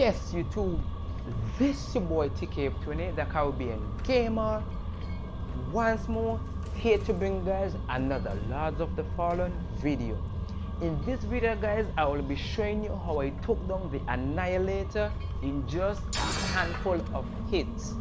Yes, YouTube, this is your boy TK20, the Caribbean Gamer. Once more, here to bring guys another Lords of the Fallen video. In this video guys, I will be showing you how I took down the Annihilator in just a handful of hits.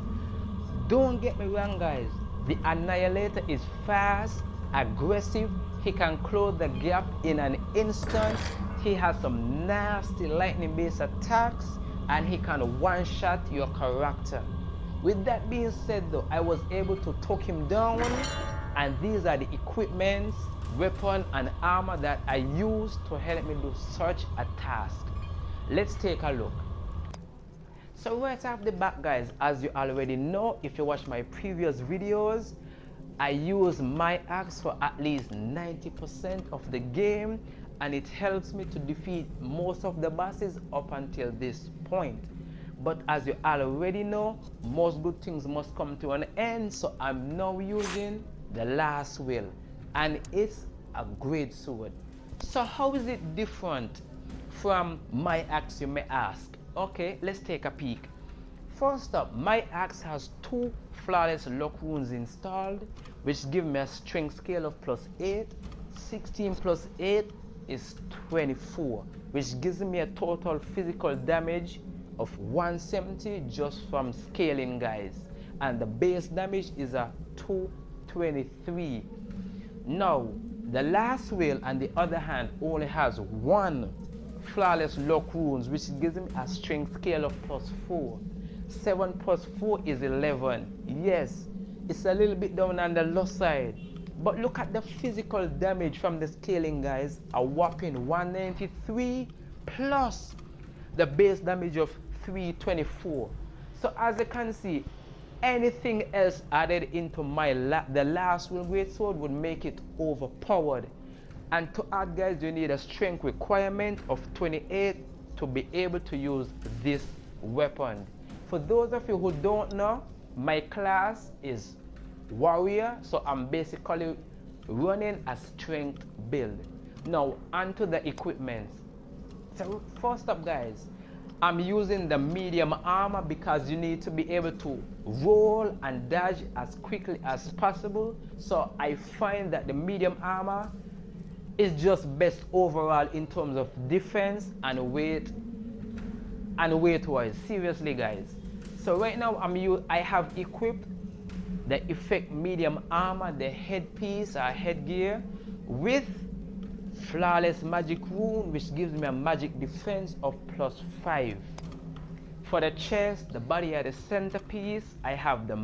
Don't get me wrong guys, the Annihilator is fast, aggressive, he can close the gap in an instant, he has some nasty lightning based attacks, and he can one-shot your character. With that being said though, I was able to talk him down, and these are the equipments, weapon and armor that I used to help me do such a task. Let's take a look. So right off the bat guys, as you already know, if you watch my previous videos, I use my axe for at least 90% of the game, and it helps me to defeat most of the bosses up until this point. But as you already know, most good things must come to an end, so I'm now using the last will, and it's a great sword. So how is it different from my axe, you may ask? Okay, let's take a peek. First up, my axe has 2 flawless lock wounds installed, which give me a strength scale of +8. 16 plus 8 is 24, which gives me a total physical damage of 170 just from scaling guys, and the base damage is a 223. Now the last whale on the other hand only has 1 flawless lock wounds, which gives me a strength scale of +4. 7 plus 4 is 11. Yes, it's a little bit down on the low side, but look at the physical damage from the scaling guys, a whopping 193 plus the base damage of 324. So as you can see, anything else added into the last will greatsword would make it overpowered. And to add guys, you need a strength requirement of 28 to be able to use this weapon. For those of you who don't know, my class is warrior, so I'm basically running a strength build. Now onto the equipment. So first up guys, I'm using the medium armor because you need to be able to roll and dodge as quickly as possible. So I find that the medium armor is just best overall in terms of defense and weight wise. Seriously guys. So right now I have equipped the effect medium armor, the headpiece or headgear, with flawless magic rune, which gives me a magic defense of +5. For the chest, the body at the centerpiece, I have the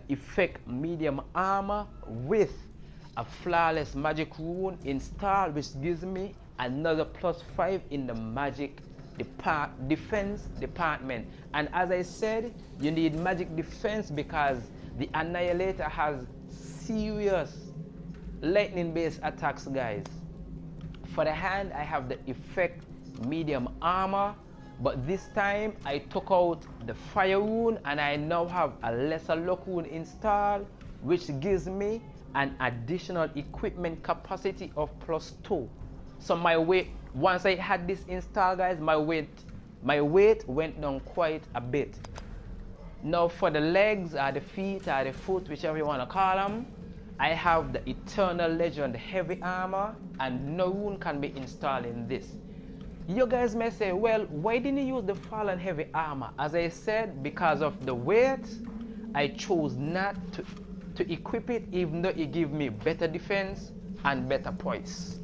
effect medium armor with a flawless magic rune installed, which gives me another +5 in the magic defense department. And as I said, you need magic defense because the Annihilator has serious lightning based attacks guys. For the hand, I have the effect medium armor, but this time I took out the fire rune and I now have a lesser lock rune installed, which gives me an additional equipment capacity of +2. So my weight, once I had this installed guys, my weight went down quite a bit. Now for the legs or the feet or the foot, whichever you want to call them, I have the Eternal Legend heavy armor, and no rune can be installed in this. You guys may say, well, why didn't you use the Fallen heavy armor? As I said, because of the weight, I chose not to equip it, even though it gives me better defense and better poise.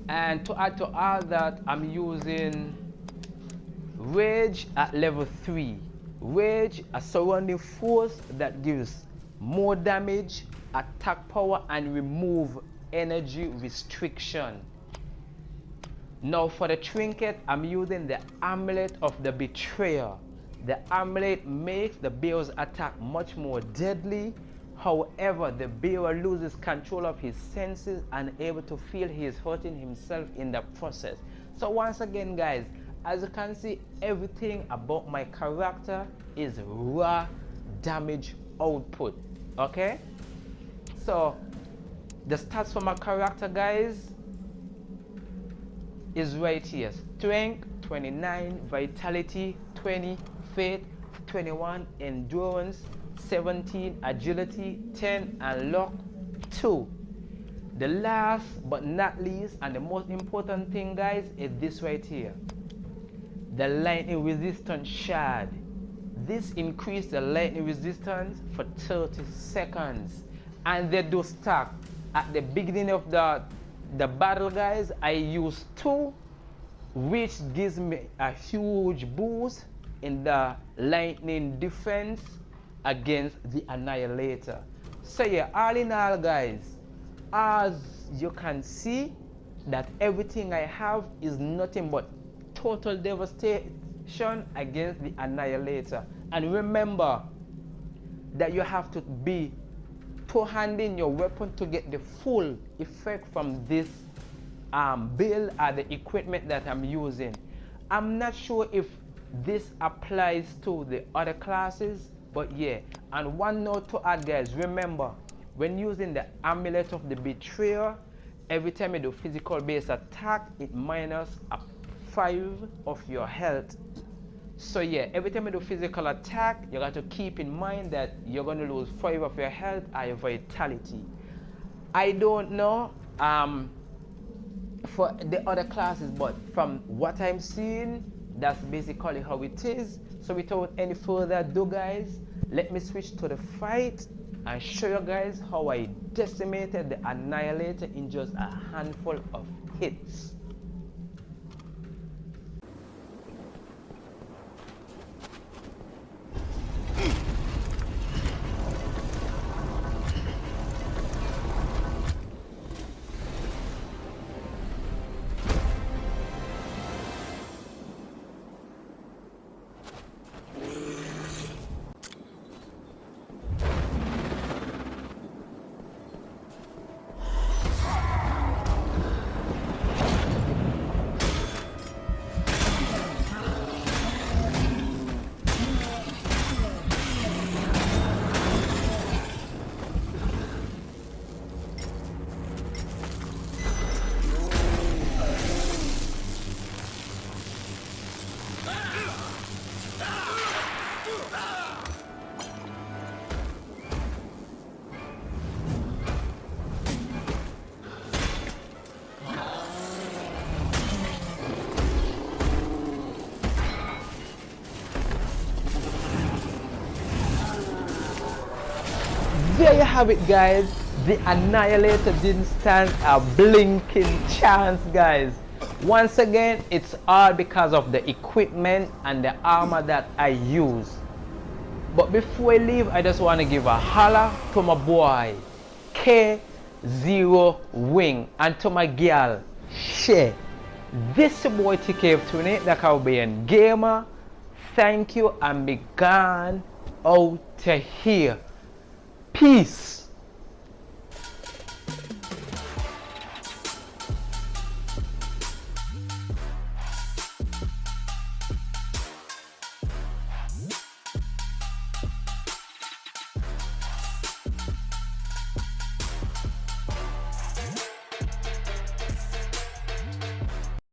And to add to all that, I'm using Rage at level 3. Rage, a surrounding force that gives more damage, attack power, and remove energy restriction. Now for the trinket, I'm using the Amulet of the Betrayer. The amulet makes the bearer's attack much more deadly. However, the bearer loses control of his senses and able to feel he is hurting himself in the process. So once again guys, as you can see, everything about my character is raw damage output. Okay, so the stats for my character guys, is right here. Strength 29, vitality 20, faith 21, endurance 17, agility 10, and luck 2. The last but not least and the most important thing, guys, is this right here, the lightning resistance shard. This increases the lightning resistance for 30 seconds, and they do stack. At the beginning of the battle, guys, I use 2, which gives me a huge boost in the lightning defense against the Annihilator. So yeah, all in all, guys, as you can see, that everything I have is nothing but total devastation against the Annihilator. And remember that you have to be two-handing your weapon to get the full effect from this build or the equipment that I'm using. I'm not sure if this applies to the other classes, but yeah. And one note to add, guys, remember when using the Amulet of the Betrayer, every time you do physical based attack, it minus a 5 of your health. So yeah, every time you do physical attack, you got to keep in mind that you're going to lose 5 of your health or your vitality. I don't know for the other classes, but from what I'm seeing, that's basically how it is. So without any further ado, guys, let me switch to the fight and show you guys how I decimated the Annihilator in just a handful of hits. There you have it, guys. The Annihilator didn't stand a blinking chance, guys. Once again, it's all because of the equipment and the armor that I use. But before I leave, I just want to give a holla to my boy K0 Wing and to my girl Shay. This is your boy TKF28, the Caribbean Gamer. Thank you, and be gone out to here. Peace.